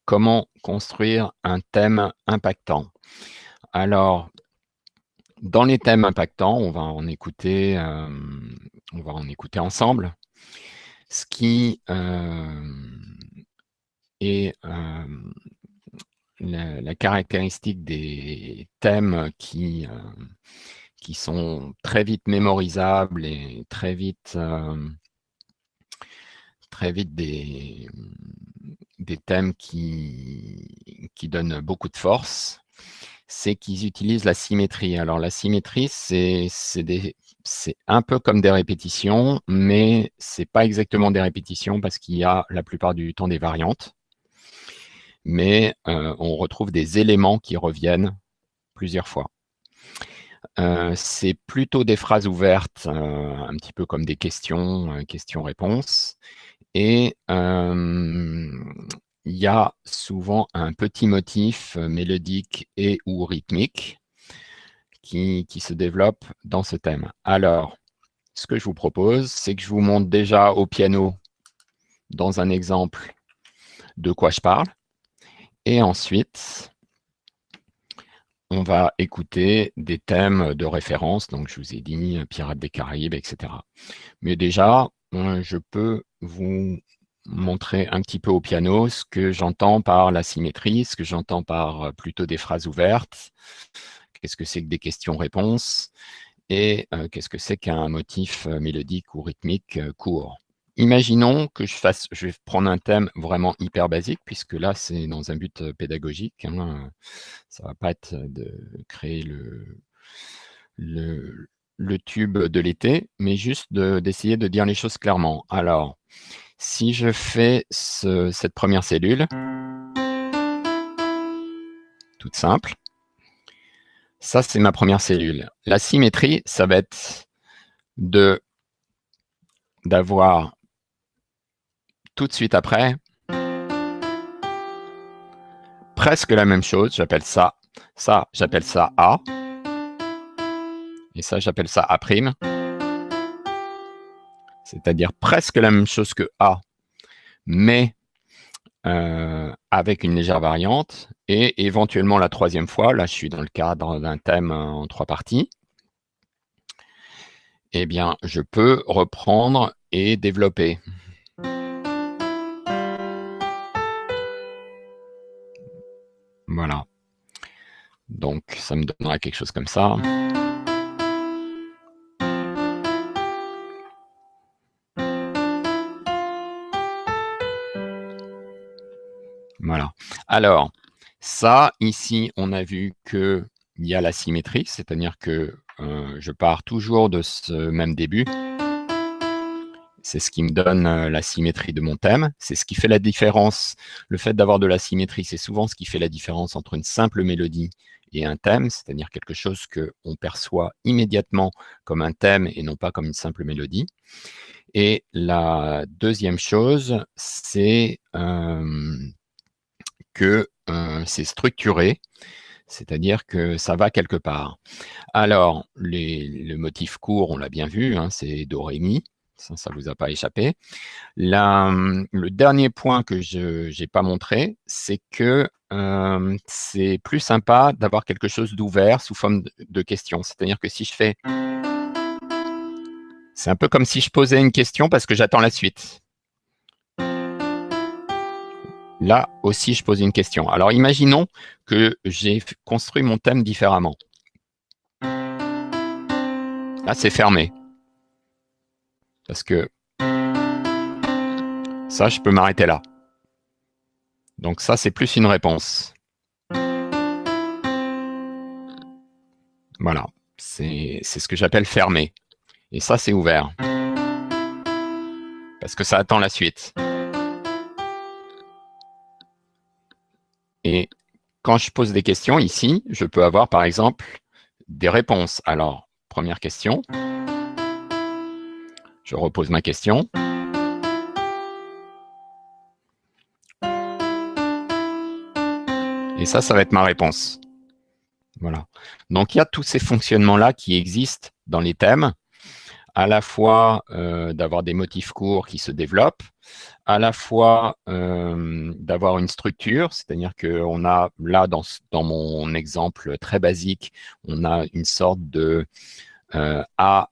comment construire un thème impactant. Alors, dans les thèmes impactants, on va en écouter ensemble. Ce qui est la caractéristique des thèmes qui sont très vite mémorisables et très vite des thèmes qui donnent beaucoup de force, c'est qu'ils utilisent la symétrie. Alors la symétrie, c'est un peu comme des répétitions, mais c'est pas exactement des répétitions parce qu'il y a la plupart du temps des variantes. Mais on retrouve des éléments qui reviennent plusieurs fois. C'est plutôt des phrases ouvertes, un petit peu comme des questions, questions-réponses. Et il y a souvent un petit motif mélodique et ou rythmique qui se développe dans ce thème. Alors, ce que je vous propose, c'est que je vous montre déjà au piano, dans un exemple, de quoi je parle. Et ensuite, on va écouter des thèmes de référence. Donc, je vous ai dit Pirates des Caraïbes, etc. Mais déjà, je peux vous montrer un petit peu au piano ce que j'entends par la symétrie, ce que j'entends par plutôt des phrases ouvertes, qu'est-ce que c'est que des questions-réponses, et qu'est-ce que c'est qu'un motif mélodique ou rythmique court. Imaginons que je vais prendre un thème vraiment hyper basique, puisque là, c'est dans un but pédagogique. Hein, ça ne va pas être de créer le tube de l'été, mais juste d'essayer de dire les choses clairement. Alors, si je fais cette première cellule, toute simple, ça, c'est ma première cellule. La symétrie, ça va être d'avoir tout de suite après presque la même chose. J'appelle ça A, et ça, j'appelle ça A', c'est-à-dire presque la même chose que A, mais avec une légère variante, et éventuellement la troisième fois, là je suis dans le cadre d'un thème en 3 parties, eh bien je peux reprendre et développer. Voilà. Donc ça me donnera quelque chose comme ça. Voilà. Alors, ça, ici, on a vu qu'il y a la symétrie, c'est-à-dire que je pars toujours de ce même début. C'est ce qui me donne la symétrie de mon thème. C'est ce qui fait la différence. Le fait d'avoir de la symétrie, c'est souvent ce qui fait la différence entre une simple mélodie et un thème, c'est-à-dire quelque chose qu'on perçoit immédiatement comme un thème et non pas comme une simple mélodie. Et la deuxième chose, c'est que c'est structuré, c'est-à-dire que ça va quelque part. Alors, le motif court, on l'a bien vu, hein, c'est Do, Ré, Mi, ça ne vous a pas échappé. Le dernier point que je n'ai pas montré, c'est que c'est plus sympa d'avoir quelque chose d'ouvert sous forme de question. C'est-à-dire que si je fais... C'est un peu comme si je posais une question parce que j'attends la suite. Là aussi, je pose une question. Alors, imaginons que j'ai construit mon thème différemment. Là, c'est fermé. Parce que ça, je peux m'arrêter là. Donc ça, c'est plus une réponse. Voilà. C'est ce que j'appelle fermé. Et ça, c'est ouvert. Parce que ça attend la suite. Et quand je pose des questions ici, je peux avoir, par exemple, des réponses. Alors, première question. Je repose ma question. Et ça va être ma réponse. Voilà. Donc, il y a tous ces fonctionnements-là qui existent dans les thèmes. à la fois d'avoir des motifs courts qui se développent, à la fois d'avoir une structure, c'est-à-dire qu'on a là, dans mon exemple très basique, on a une sorte de A',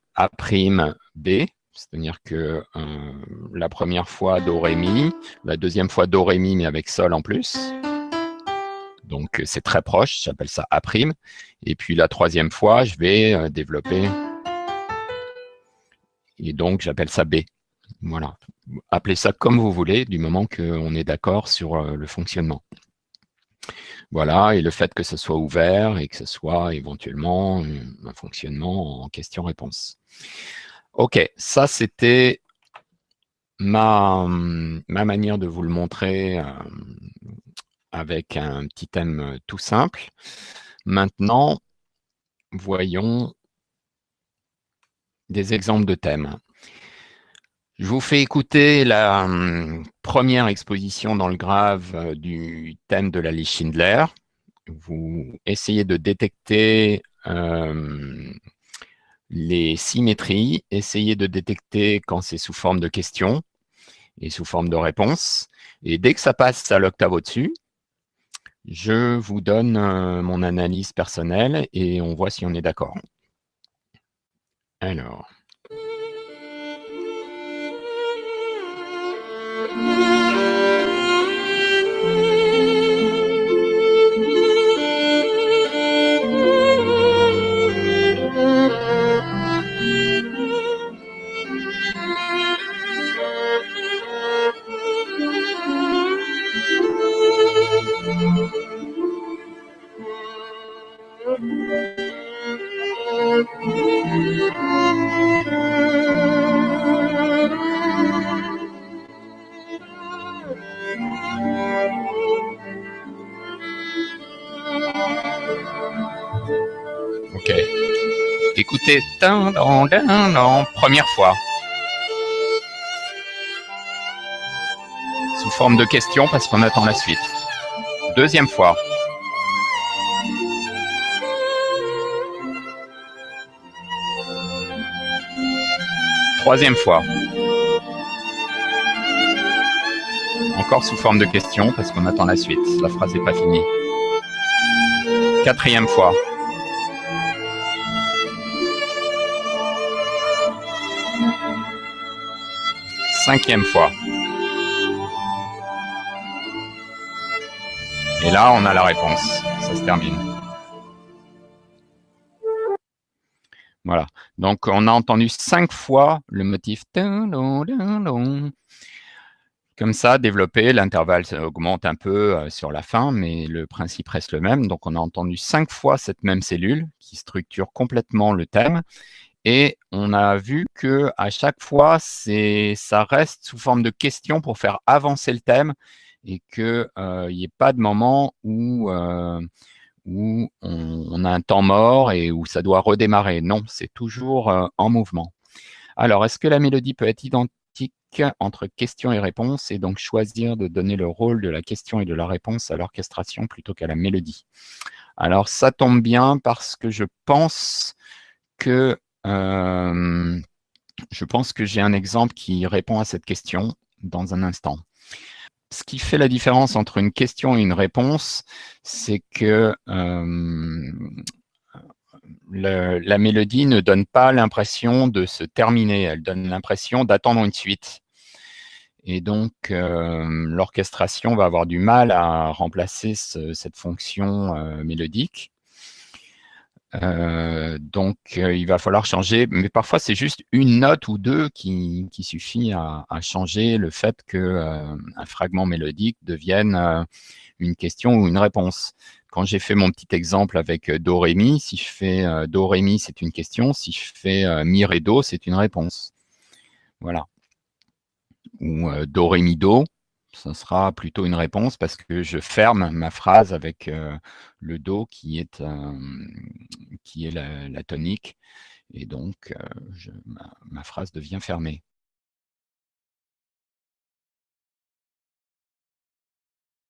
B, c'est-à-dire que la première fois Do, Ré, Mi, la deuxième fois Do, Ré, Mi, mais avec Sol en plus. Donc, c'est très proche, j'appelle ça A'. Et puis, la troisième fois, je vais développer. Et donc, j'appelle ça B. Voilà. Appelez ça comme vous voulez, du moment qu'on est d'accord sur le fonctionnement. Voilà, et le fait que ce soit ouvert et que ce soit éventuellement un fonctionnement en question-réponse. OK, ça, c'était ma manière de vous le montrer avec un petit thème tout simple. Maintenant, voyons des exemples de thèmes. Je vous fais écouter la première exposition dans le grave du thème de la liste Schindler. Vous essayez de détecter les symétries, essayez de détecter quand c'est sous forme de question et sous forme de réponse. Et dès que ça passe à l'octave au-dessus, je vous donne mon analyse personnelle et on voit si on est d'accord. Alors. Ok. Écoutez, première fois. Sous forme de question parce qu'on attend la suite. Deuxième fois. Troisième fois. Encore sous forme de question parce qu'on attend la suite. La phrase n'est pas finie. Quatrième fois. Cinquième fois. Et là, on a la réponse. Ça se termine. Voilà. Donc, on a entendu 5 fois le motif. Comme ça, développé, l'intervalle augmente un peu sur la fin, mais le principe reste le même. Donc, on a entendu 5 fois cette même cellule qui structure complètement le thème. Et on a vu qu'à chaque fois, ça reste sous forme de question pour faire avancer le thème et qu'il n'y ait pas de moment où on a un temps mort et où ça doit redémarrer. Non, c'est toujours en mouvement. Alors, est-ce que la mélodie peut être identique entre question et réponse et donc choisir de donner le rôle de la question et de la réponse à l'orchestration plutôt qu'à la mélodie? Alors, ça tombe bien parce que je pense que j'ai un exemple qui répond à cette question dans un instant. Ce qui fait la différence entre une question et une réponse, c'est que la mélodie ne donne pas l'impression de se terminer, elle donne l'impression d'attendre une suite. Et donc, l'orchestration va avoir du mal à remplacer cette fonction mélodique. Donc, il va falloir changer, mais parfois c'est juste une note ou deux qui suffit à changer le fait qu'un fragment mélodique devienne une question ou une réponse. Quand j'ai fait mon petit exemple avec Do, Ré, Mi, si je fais Do, Ré, Mi, c'est une question, si je fais Mi, Ré, Do, c'est une réponse. Voilà. Ou Do, Ré, Mi, Do, ça sera plutôt une réponse parce que je ferme ma phrase avec le Do qui est la tonique. Et donc, ma phrase devient fermée.